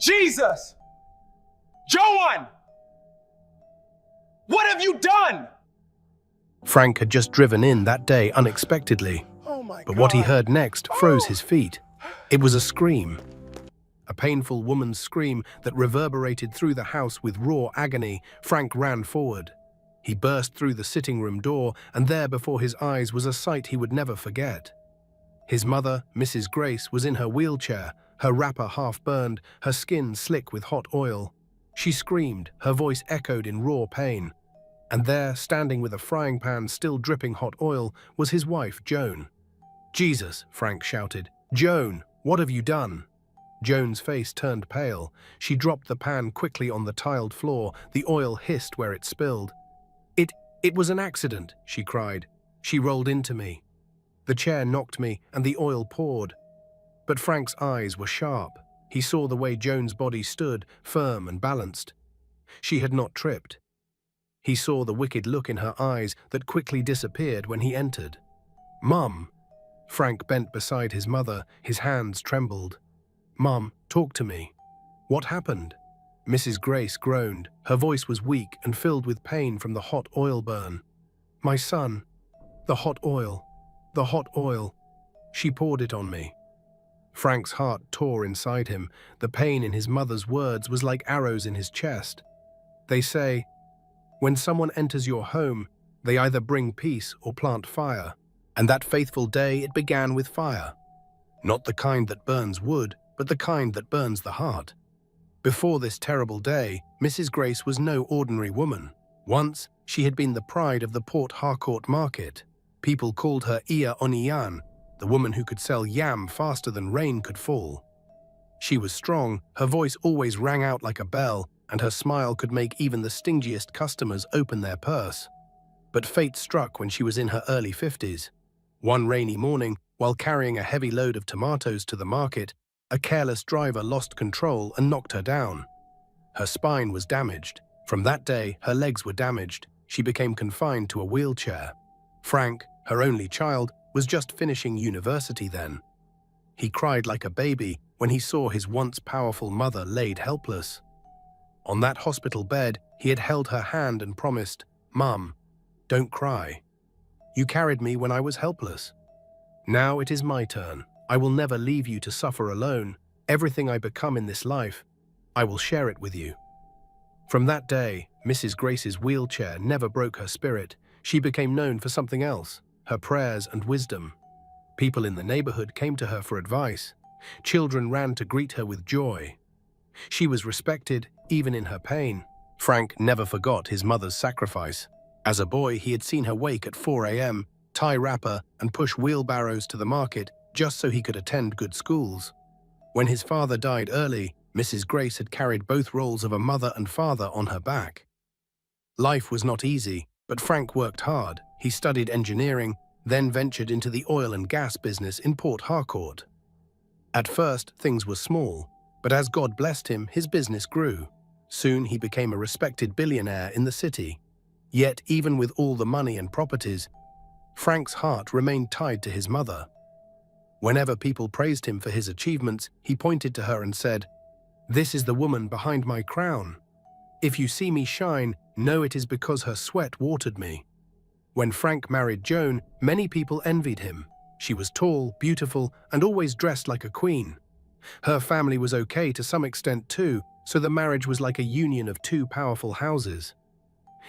Jesus! Joan! What have you done? Frank had just driven in that day unexpectedly, but what he heard next froze his feet. It was a scream. A painful woman's scream that reverberated through the house with raw agony. Frank ran forward. He burst through the sitting room door, and there before his eyes was a sight he would never forget. His mother, Mrs. Grace, was in her wheelchair, her wrapper half burned, her skin slick with hot oil. She screamed, her voice echoed in raw pain. And there, standing with a frying pan still dripping hot oil, was his wife, Joan. "Jesus," Frank shouted. "Joan, what have you done?" Joan's face turned pale. She dropped the pan quickly on the tiled floor. The oil hissed where it spilled. It was an accident," she cried. "She rolled into me. The chair knocked me, and the oil poured." But Frank's eyes were sharp. He saw the way Joan's body stood, firm and balanced. She had not tripped. He saw the wicked look in her eyes that quickly disappeared when he entered. "Mum." Frank bent beside his mother, his hands trembled. "Mum, talk to me. What happened?" Mrs. Grace groaned. Her voice was weak and filled with pain from the hot oil burn. "My son, the hot oil, the hot oil. She poured it on me." Frank's heart tore inside him. The pain in his mother's words was like arrows in his chest. They say, when someone enters your home, they either bring peace or plant fire. And that faithful day it began with fire. Not the kind that burns wood, but the kind that burns the heart. Before this terrible day, Mrs. Grace was no ordinary woman. Once, she had been the pride of the Port Harcourt market. People called her Ia Onian, the woman who could sell yam faster than rain could fall. She was strong, her voice always rang out like a bell, and her smile could make even the stingiest customers open their purse. But fate struck when she was in her early 50s. One rainy morning, while carrying a heavy load of tomatoes to the market, a careless driver lost control and knocked her down. Her spine was damaged. From that day, her legs were damaged. She became confined to a wheelchair. Frank, her only child, was just finishing university then. He cried like a baby when he saw his once powerful mother laid helpless. On that hospital bed, he had held her hand and promised, "Mum, don't cry. You carried me when I was helpless. Now it is my turn. I will never leave you to suffer alone. Everything I become in this life, I will share it with you." From that day, Mrs. Grace's wheelchair never broke her spirit. She became known for something else, her prayers and wisdom. People in the neighborhood came to her for advice. Children ran to greet her with joy. She was respected, even in her pain. Frank never forgot his mother's sacrifice. As a boy, he had seen her wake at 4 a.m., tie wrapper, and push wheelbarrows to the market just so he could attend good schools. When his father died early, Mrs. Grace had carried both roles of a mother and father on her back. Life was not easy, but Frank worked hard. He studied engineering, then ventured into the oil and gas business in Port Harcourt. At first, things were small, but as God blessed him, his business grew. Soon he became a respected billionaire in the city. Yet, even with all the money and properties, Frank's heart remained tied to his mother. Whenever people praised him for his achievements, he pointed to her and said, "This is the woman behind my crown. If you see me shine, know it is because her sweat watered me." When Frank married Joan, many people envied him. She was tall, beautiful, and always dressed like a queen. Her family was okay to some extent too, so the marriage was like a union of two powerful houses.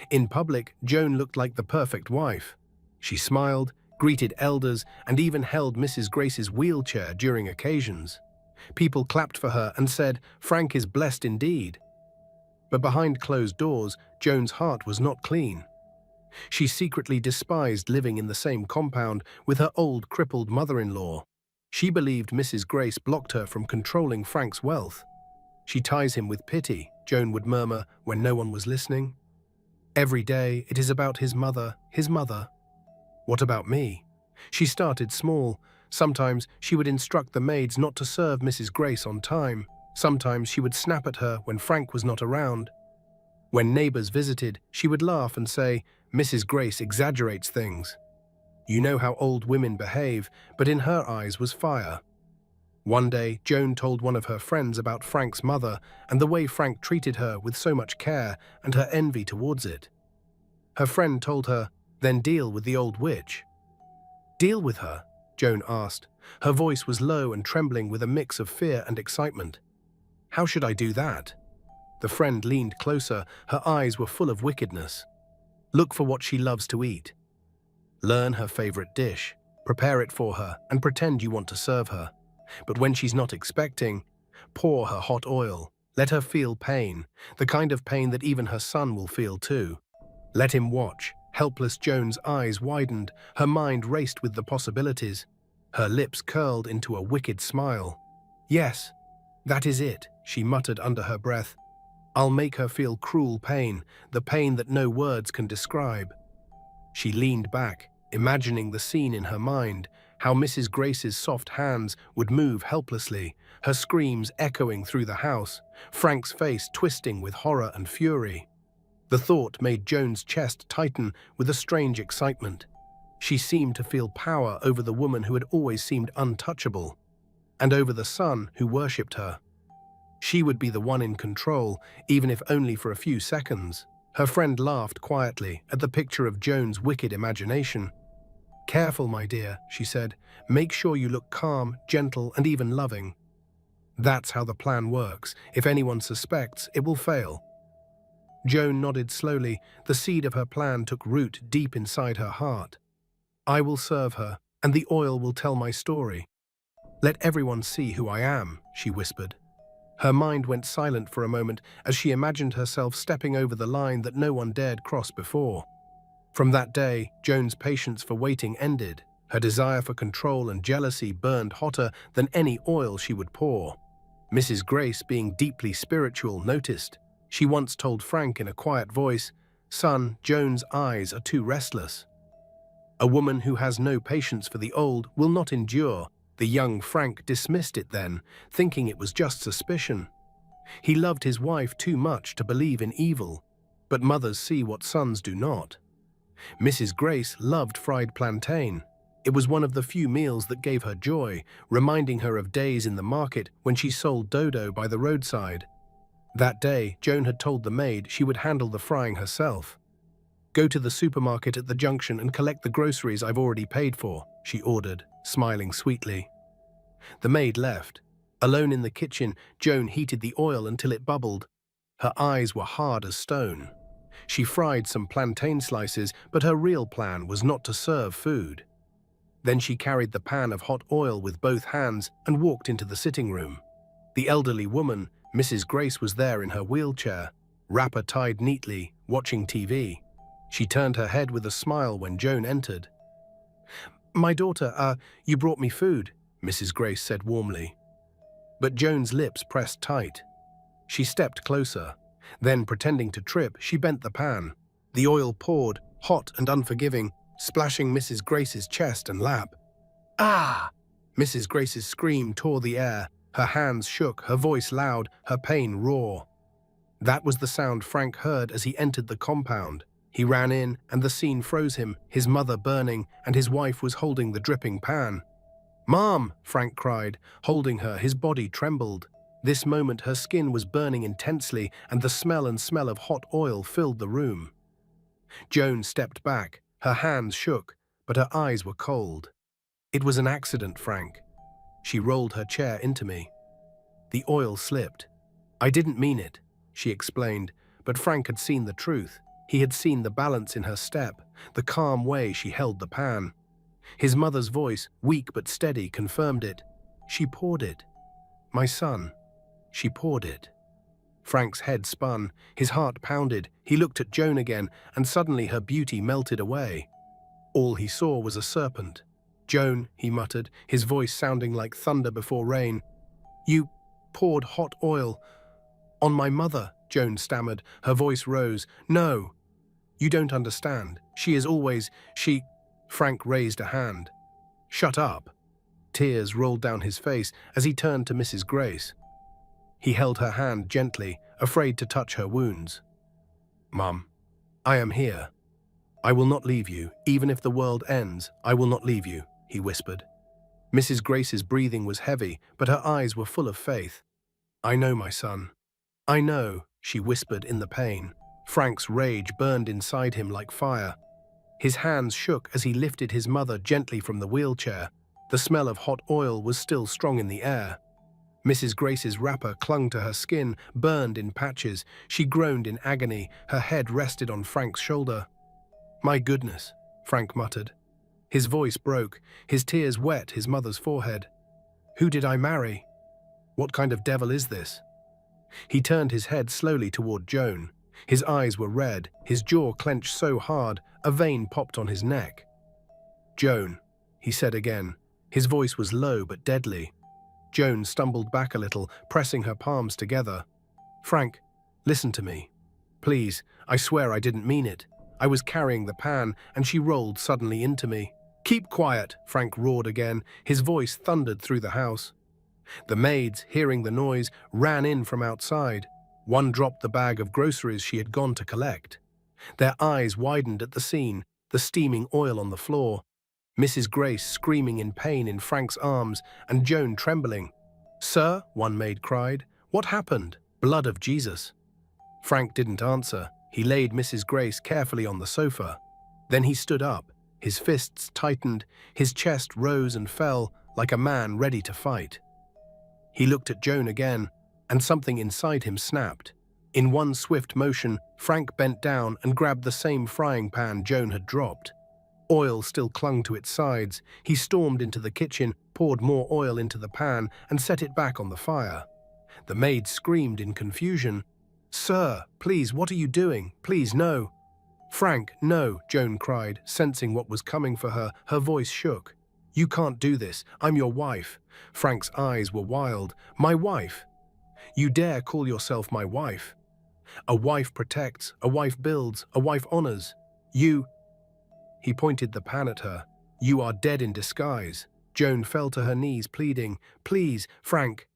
In public, Joan looked like the perfect wife. She smiled, greeted elders, and even held Mrs. Grace's wheelchair during occasions. People clapped for her and said, "Frank is blessed indeed." But behind closed doors, Joan's heart was not clean. She secretly despised living in the same compound with her old, crippled mother-in-law. She believed Mrs. Grace blocked her from controlling Frank's wealth. "She ties him with pity," Joan would murmur when no one was listening. "Every day it is about his mother, his mother. What about me?" She started small. Sometimes she would instruct the maids not to serve Mrs. Grace on time. Sometimes she would snap at her when Frank was not around. When neighbors visited, she would laugh and say, "Mrs. Grace exaggerates things." You know how old women behave, but in her eyes was fire. One day, Joan told one of her friends about Frank's mother and the way Frank treated her with so much care and her envy towards it. Her friend told her, "Then deal with the old witch." "Deal with her?" Joan asked. Her voice was low and trembling with a mix of fear and excitement. "How should I do that?" The friend leaned closer. Her eyes were full of wickedness. "Look for what she loves to eat. Learn her favorite dish, prepare it for her, and pretend you want to serve her. But when she's not expecting, pour her hot oil. Let her feel pain, the kind of pain that even her son will feel too. Let him watch." Helpless Joan's eyes widened, her mind raced with the possibilities. Her lips curled into a wicked smile. "Yes, that is it," she muttered under her breath. "I'll make her feel cruel pain, the pain that no words can describe." She leaned back, imagining the scene in her mind, how Mrs. Grace's soft hands would move helplessly, her screams echoing through the house, Frank's face twisting with horror and fury. The thought made Joan's chest tighten with a strange excitement. She seemed to feel power over the woman who had always seemed untouchable, and over the son who worshipped her. She would be the one in control, even if only for a few seconds. Her friend laughed quietly at the picture of Joan's wicked imagination. "Careful, my dear," she said. "Make sure you look calm, gentle, and even loving. That's how the plan works. If anyone suspects, it will fail." Joan nodded slowly. The seed of her plan took root deep inside her heart. "I will serve her, and the oil will tell my story. Let everyone see who I am," she whispered. Her mind went silent for a moment as she imagined herself stepping over the line that no one dared cross before. From that day, Joan's patience for waiting ended. Her desire for control and jealousy burned hotter than any oil she would pour. Mrs. Grace, being deeply spiritual, noticed. She once told Frank in a quiet voice, "Son, Joan's eyes are too restless." A woman who has no patience for the old will not endure. The young Frank dismissed it then, thinking it was just suspicion. He loved his wife too much to believe in evil, but mothers see what sons do not. Mrs. Grace loved fried plantain. It was one of the few meals that gave her joy, reminding her of days in the market when she sold dodo by the roadside. That day, Joan had told the maid she would handle the frying herself. "Go to the supermarket at the junction and collect the groceries I've already paid for," she ordered, smiling sweetly. The maid left. Alone in the kitchen, Joan heated the oil until it bubbled. Her eyes were hard as stone. She fried some plantain slices, but her real plan was not to serve food. Then she carried the pan of hot oil with both hands and walked into the sitting room. The elderly woman, Mrs. Grace, was there in her wheelchair, wrapper tied neatly, watching TV. She turned her head with a smile when Joan entered. "My daughter, you brought me food," Mrs. Grace said warmly. But Joan's lips pressed tight. She stepped closer. Then, pretending to trip, she bent the pan. The oil poured, hot and unforgiving, splashing Mrs. Grace's chest and lap. "Ah!" Mrs. Grace's scream tore the air. Her hands shook, her voice loud, her pain raw. That was the sound Frank heard as he entered the compound. He ran in, and the scene froze him, his mother burning, and his wife was holding the dripping pan. "Mom!" Frank cried, holding her, his body trembled. This moment her skin was burning intensely, and the smell of hot oil filled the room. Joan stepped back, her hands shook, but her eyes were cold. "It was an accident, Frank." She rolled her chair into me. "The oil slipped. I didn't mean it," she explained, but Frank had seen the truth. He had seen the balance in her step, the calm way she held the pan. His mother's voice, weak but steady, confirmed it. "She poured it. My son, she poured it." Frank's head spun, his heart pounded. He looked at Joan again, and suddenly her beauty melted away. All he saw was a serpent. "Joan," he muttered, his voice sounding like thunder before rain. "You poured hot oil on my mother," Joan stammered. Her voice rose. "No, you don't understand. She is always, she—" Frank raised a hand. "Shut up." Tears rolled down his face as he turned to Mrs. Grace. He held her hand gently, afraid to touch her wounds. "Mum, I am here. I will not leave you. Even if the world ends, I will not leave you," he whispered. Mrs. Grace's breathing was heavy, but her eyes were full of faith. "I know, my son. I know," she whispered in the pain. Frank's rage burned inside him like fire. His hands shook as he lifted his mother gently from the wheelchair. The smell of hot oil was still strong in the air. Mrs. Grace's wrapper clung to her skin, burned in patches. She groaned in agony. Her head rested on Frank's shoulder. "My goodness," Frank muttered. His voice broke. His tears wet his mother's forehead. "Who did I marry? What kind of devil is this?" He turned his head slowly toward Joan. His eyes were red, his jaw clenched so hard, a vein popped on his neck. "Joan," he said again. His voice was low but deadly. Joan stumbled back a little, pressing her palms together. "Frank, listen to me. Please, I swear I didn't mean it. I was carrying the pan, and she rolled suddenly into me." "Keep quiet," Frank roared again. His voice thundered through the house. The maids, hearing the noise, ran in from outside. One dropped the bag of groceries she had gone to collect. Their eyes widened at the scene, the steaming oil on the floor. Mrs. Grace screaming in pain in Frank's arms, and Joan trembling. "Sir," one maid cried, "what happened? Blood of Jesus." Frank didn't answer. He laid Mrs. Grace carefully on the sofa. Then he stood up. His fists tightened, his chest rose and fell like a man ready to fight. He looked at Joan again, and something inside him snapped. In one swift motion, Frank bent down and grabbed the same frying pan Joan had dropped. Oil still clung to its sides. He stormed into the kitchen, poured more oil into the pan, and set it back on the fire. The maid screamed in confusion. "Sir, please, what are you doing? Please, no." "Frank, no," Joan cried, sensing what was coming for her. Her voice shook. "You can't do this. I'm your wife." Frank's eyes were wild. "My wife? You dare call yourself my wife? A wife protects, a wife builds, a wife honors. You—" He pointed the pan at her. "You are dead in disguise." Joan fell to her knees, pleading, "Please, Frank.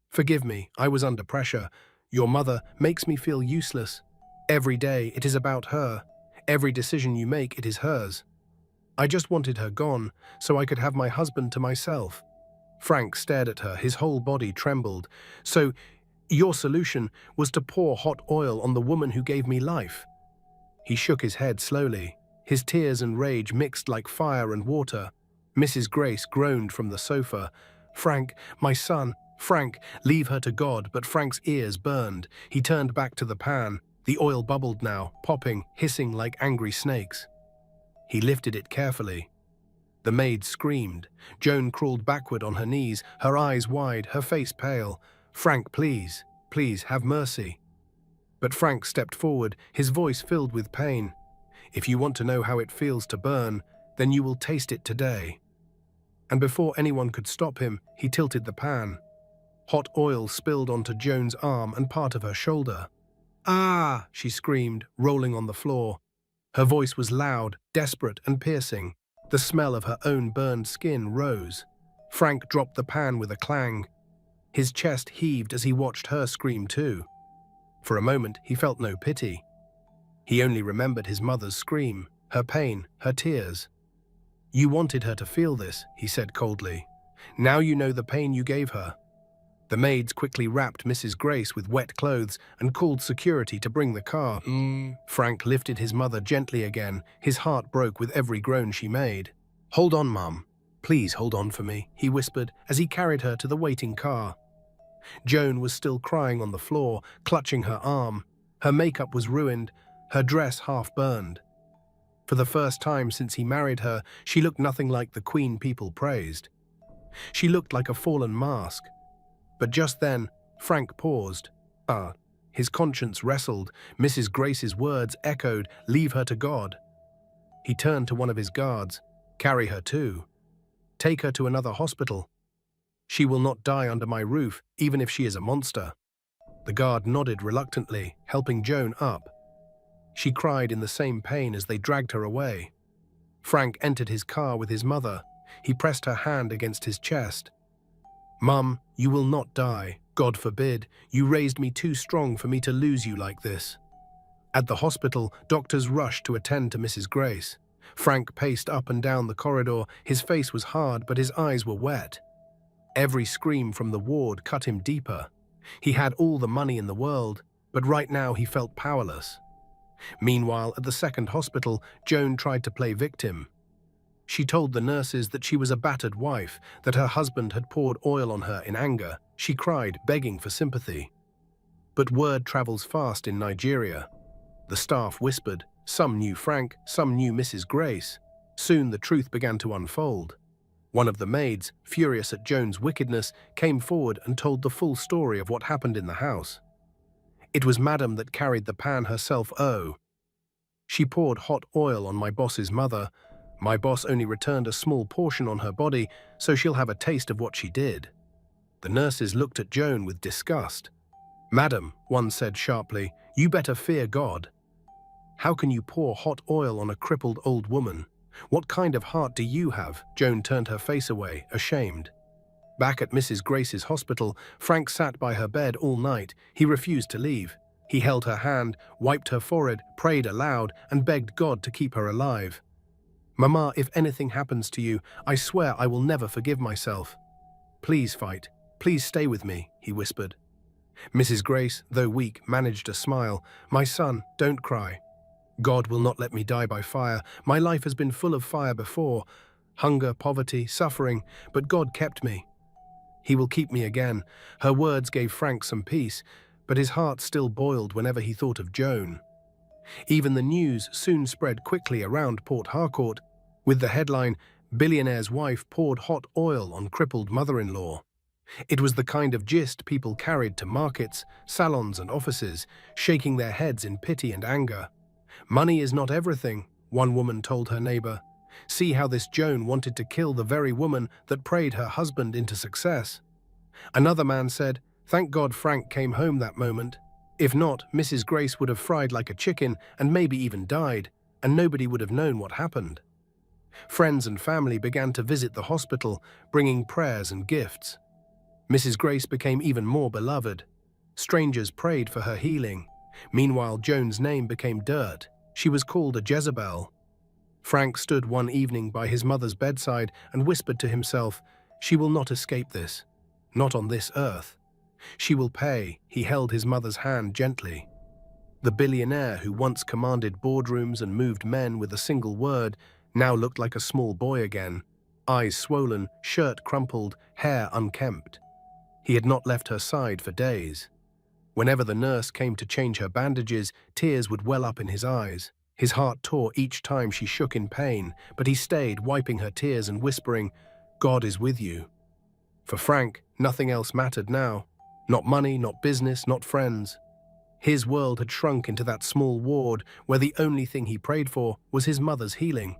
Forgive me, I was under pressure. Your mother makes me feel useless. Every day it is about her. Every decision you make, it is hers. I just wanted her gone, so I could have my husband to myself." Frank stared at her, his whole body trembled. "So, your solution was to pour hot oil on the woman who gave me life?" He shook his head slowly. His tears and rage mixed like fire and water. Mrs. Grace groaned from the sofa. "Frank, my son, Frank, leave her to God," but Frank's ears burned. He turned back to the pan. The oil bubbled now, popping, hissing like angry snakes. He lifted it carefully. The maid screamed. Joan crawled backward on her knees, her eyes wide, her face pale. "Frank, please, please, have mercy." But Frank stepped forward, his voice filled with pain. "If you want to know how it feels to burn, then you will taste it today." And before anyone could stop him, he tilted the pan. Hot oil spilled onto Joan's arm and part of her shoulder. "Ah!" she screamed, rolling on the floor. Her voice was loud, desperate, and piercing. The smell of her own burned skin rose. Frank dropped the pan with a clang. His chest heaved as he watched her scream too. For a moment, he felt no pity. He only remembered his mother's scream, her pain, her tears. "You wanted her to feel this," he said coldly. "Now you know the pain you gave her." The maids quickly wrapped Mrs. Grace with wet clothes and called security to bring the car. Frank lifted his mother gently again. His heart broke with every groan she made. "Hold on, Mum. Please hold on for me," he whispered as he carried her to the waiting car. Joan was still crying on the floor, clutching her arm. Her makeup was ruined, her dress half burned. For the first time since he married her, she looked nothing like the queen people praised. She looked like a fallen mask. But just then, Frank paused. His conscience wrestled. Mrs. Grace's words echoed, "Leave her to God." He turned to one of his guards. "Carry her too. Take her to another hospital. She will not die under my roof, even if she is a monster." The guard nodded reluctantly, helping Joan up. She cried in the same pain as they dragged her away. Frank entered his car with his mother. He pressed her hand against his chest. "Mum, you will not die. God forbid. You raised me too strong for me to lose you like this." At the hospital, doctors rushed to attend to Mrs. Grace. Frank paced up and down the corridor. His face was hard, but his eyes were wet. Every scream from the ward cut him deeper. He had all the money in the world, but right now he felt powerless. Meanwhile, at the second hospital, Joan tried to play victim. She told the nurses that she was a battered wife, that her husband had poured oil on her in anger. She cried, begging for sympathy. But word travels fast in Nigeria. The staff whispered. Some knew Frank, some knew Mrs. Grace. Soon the truth began to unfold. One of the maids, furious at Joan's wickedness, came forward and told the full story of what happened in the house. It was Madam that carried the pan herself. Oh. She poured hot oil on my boss's mother. My boss only returned a small portion on her body, so she'll have a taste of what she did. The nurses looked at Joan with disgust. Madam, one said sharply, you better fear God. How can you pour hot oil on a crippled old woman? What kind of heart do you have? Joan turned her face away, ashamed. Back at Mrs. Grace's hospital, Frank sat by her bed all night. He refused to leave. He held her hand, wiped her forehead, prayed aloud, and begged God to keep her alive. Mama, if anything happens to you, I swear I will never forgive myself. Please fight. Please stay with me, he whispered. Mrs. Grace, though weak, managed a smile. My son, don't cry. God will not let me die by fire. My life has been full of fire before. Hunger, poverty, suffering, but God kept me. He will keep me again. Her words gave Frank some peace, but his heart still boiled whenever he thought of Joan. Even the news soon spread quickly around Port Harcourt, with the headline, Billionaire's wife poured hot oil on crippled mother-in-law. It was the kind of gist people carried to markets, salons and offices, shaking their heads in pity and anger. Money is not everything, one woman told her neighbor. See how this Joan wanted to kill the very woman that prayed her husband into success. Another man said, thank God Frank came home that moment. If not, Mrs. Grace would have fried like a chicken and maybe even died, and nobody would have known what happened. Friends and family began to visit the hospital, bringing prayers and gifts. Mrs. Grace became even more beloved. Strangers prayed for her healing. Meanwhile, Joan's name became dirt. She was called a Jezebel. Frank stood one evening by his mother's bedside and whispered to himself, she will not escape this. Not on this earth. She will pay. He held his mother's hand gently. The billionaire who once commanded boardrooms and moved men with a single word now looked like a small boy again, eyes swollen, shirt crumpled, hair unkempt. He had not left her side for days. Whenever the nurse came to change her bandages, tears would well up in his eyes. His heart tore each time she shook in pain, but he stayed, wiping her tears and whispering, God is with you. For Frank, nothing else mattered now. Not money, not business, not friends. His world had shrunk into that small ward where the only thing he prayed for was his mother's healing.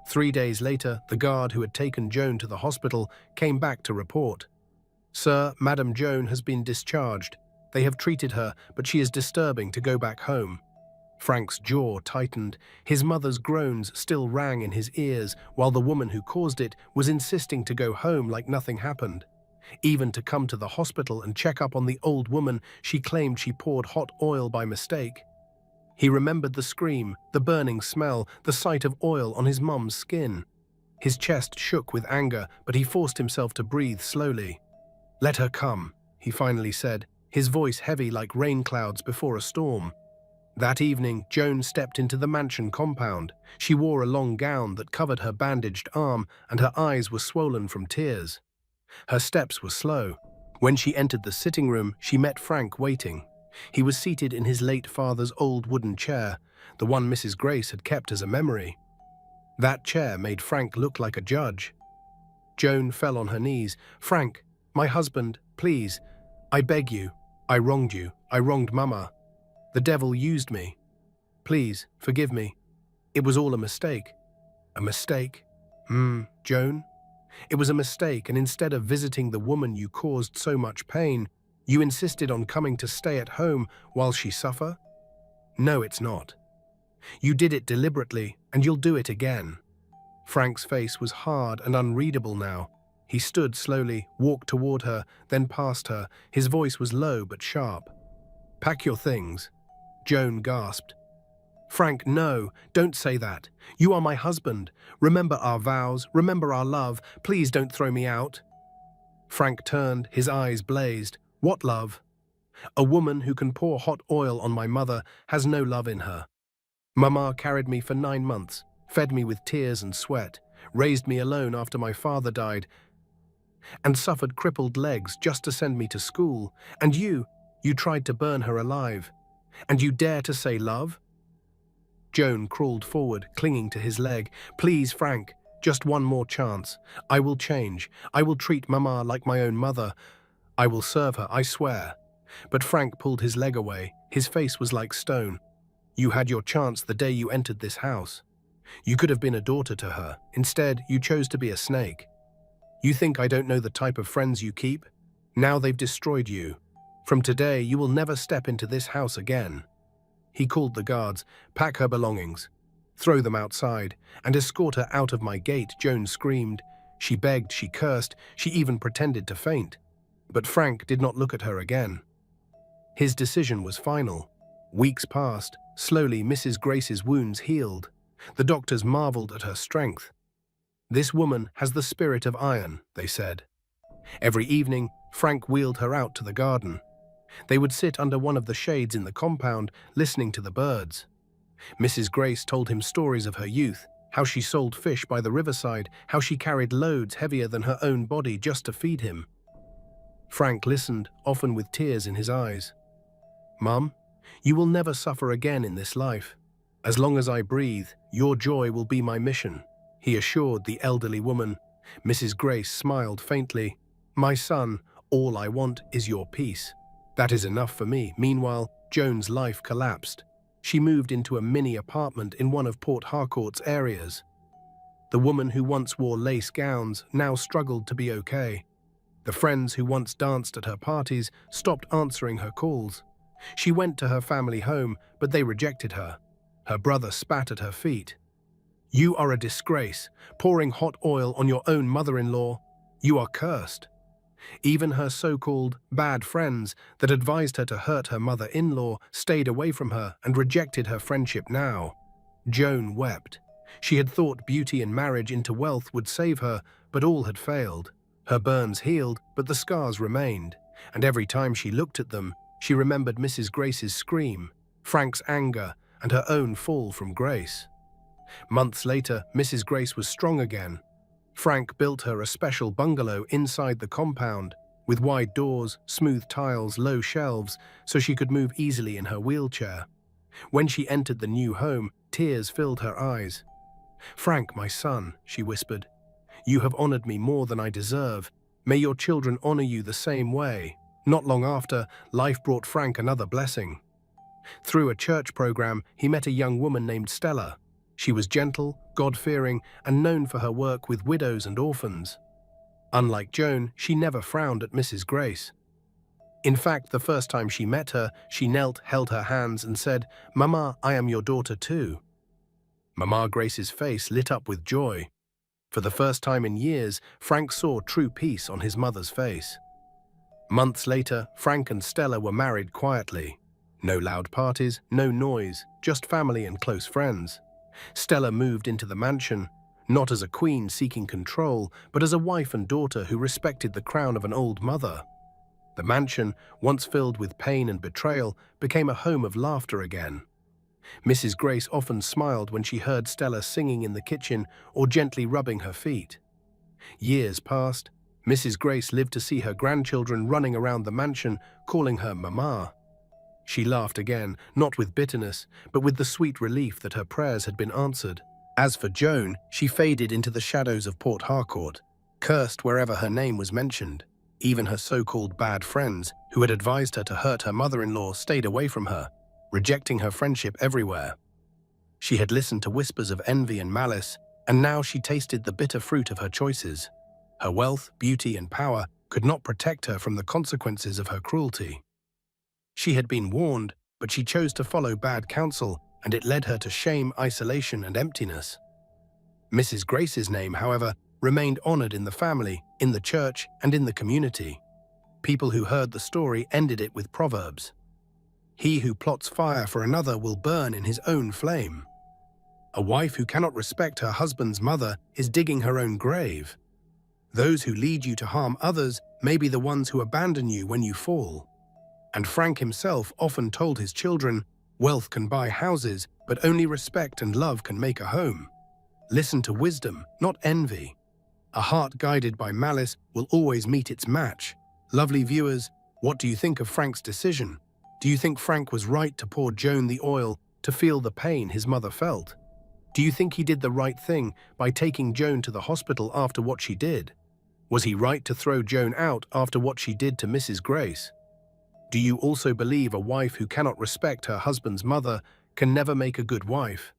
3 days later, the guard who had taken Joan to the hospital came back to report. Sir, Madam Joan has been discharged. They have treated her, but she is disturbing to go back home. Frank's jaw tightened. His mother's groans still rang in his ears, while the woman who caused it was insisting to go home like nothing happened. Even to come to the hospital and check up on the old woman she claimed she poured hot oil by mistake. He remembered the scream, the burning smell, the sight of oil on his mum's skin. His chest shook with anger, but he forced himself to breathe slowly. Let her come, he finally said, his voice heavy like rain clouds before a storm. That evening, Joan stepped into the mansion compound. She wore a long gown that covered her bandaged arm, and her eyes were swollen from tears. Her steps were slow. When she entered the sitting room, she met Frank waiting. He was seated in his late father's old wooden chair, the one Mrs. Grace had kept as a memory. That chair made Frank look like a judge. Joan fell on her knees. Frank, my husband, please, I beg you. I wronged you. I wronged Mama. The devil used me. Please, forgive me. It was all a mistake. A mistake? Joan? It was a mistake, and instead of visiting the woman you caused so much pain, you insisted on coming to stay at home while she suffer? No, it's not. You did it deliberately, and you'll do it again. Frank's face was hard and unreadable now. He stood slowly, walked toward her, then past her. His voice was low but sharp. Pack your things. Joan gasped. Frank, no, don't say that. You are my husband. Remember our vows, remember our love. Please don't throw me out. Frank turned, his eyes blazed. What love? A woman who can pour hot oil on my mother has no love in her. Mama carried me for 9 months, fed me with tears and sweat, raised me alone after my father died, and suffered crippled legs just to send me to school. And you tried to burn her alive. And you dare to say love? Joan crawled forward, clinging to his leg. Please, Frank, just one more chance. I will change. I will treat Mama like my own mother. I will serve her, I swear. But Frank pulled his leg away. His face was like stone. You had your chance the day you entered this house. You could have been a daughter to her. Instead, you chose to be a snake. You think I don't know the type of friends you keep? Now they've destroyed you. From today, you will never step into this house again. He called the guards. Pack her belongings. Throw them outside, and escort her out of my gate, Joan screamed. She begged, she cursed, she even pretended to faint. But Frank did not look at her again. His decision was final. Weeks passed. Slowly, Mrs. Grace's wounds healed. The doctors marveled at her strength. This woman has the spirit of iron, they said. Every evening, Frank wheeled her out to the garden. They would sit under one of the shades in the compound, listening to the birds. Mrs. Grace told him stories of her youth, how she sold fish by the riverside, how she carried loads heavier than her own body just to feed him. Frank listened, often with tears in his eyes. Mum, you will never suffer again in this life. As long as I breathe, your joy will be my mission, he assured the elderly woman. Mrs. Grace smiled faintly. My son, all I want is your peace. That is enough for me. Meanwhile, Joan's life collapsed. She moved into a mini apartment in one of Port Harcourt's areas. The woman who once wore lace gowns now struggled to be okay. The friends who once danced at her parties stopped answering her calls. She went to her family home, but they rejected her. Her brother spat at her feet. You are a disgrace, pouring hot oil on your own mother-in-law. You are cursed. Even her so-called bad friends that advised her to hurt her mother-in-law stayed away from her and rejected her friendship now. Joan wept. She had thought beauty and marriage into wealth would save her, but all had failed. Her burns healed, but the scars remained, and every time she looked at them, she remembered Mrs. Grace's scream, Frank's anger, and her own fall from grace. Months later, Mrs. Grace was strong again. Frank built her a special bungalow inside the compound, with wide doors, smooth tiles, low shelves, so she could move easily in her wheelchair. When she entered the new home, tears filled her eyes. Frank, my son, she whispered, you have honored me more than I deserve. May your children honor you the same way. Not long after, life brought Frank another blessing. Through a church program, he met a young woman named Stella. She was gentle, God-fearing, and known for her work with widows and orphans. Unlike Joan, she never frowned at Mrs. Grace. In fact, the first time she met her, she knelt, held her hands, and said, Mama, I am your daughter too. Mama Grace's face lit up with joy. For the first time in years, Frank saw true peace on his mother's face. Months later, Frank and Stella were married quietly. No loud parties, no noise, just family and close friends. Stella moved into the mansion, not as a queen seeking control, but as a wife and daughter who respected the crown of an old mother. The mansion, once filled with pain and betrayal, became a home of laughter again. Mrs. Grace often smiled when she heard Stella singing in the kitchen or gently rubbing her feet. Years passed. Mrs. Grace lived to see her grandchildren running around the mansion, calling her Mama. She laughed again, not with bitterness, but with the sweet relief that her prayers had been answered. As for Joan, she faded into the shadows of Port Harcourt, cursed wherever her name was mentioned. Even her so-called bad friends, who had advised her to hurt her mother-in-law, stayed away from her, rejecting her friendship everywhere. She had listened to whispers of envy and malice, and now she tasted the bitter fruit of her choices. Her wealth, beauty, and power could not protect her from the consequences of her cruelty. She had been warned, but she chose to follow bad counsel, and it led her to shame, isolation, and emptiness. Mrs. Grace's name, however, remained honored in the family, in the church, and in the community. People who heard the story ended it with proverbs. He who plots fire for another will burn in his own flame. A wife who cannot respect her husband's mother is digging her own grave. Those who lead you to harm others may be the ones who abandon you when you fall. And Frank himself often told his children, "Wealth can buy houses, but only respect and love can make a home." Listen to wisdom, not envy. A heart guided by malice will always meet its match. Lovely viewers, what do you think of Frank's decision? Do you think Frank was right to pour Joan the oil to feel the pain his mother felt? Do you think he did the right thing by taking Joan to the hospital after what she did? Was he right to throw Joan out after what she did to Mrs. Grace? Do you also believe a wife who cannot respect her husband's mother can never make a good wife?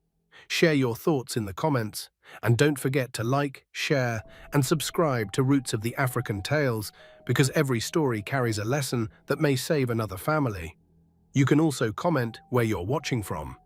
Share your thoughts in the comments, and don't forget to like, share, and subscribe to Roots of the African Tales, because every story carries a lesson that may save another family. You can also comment where you're watching from.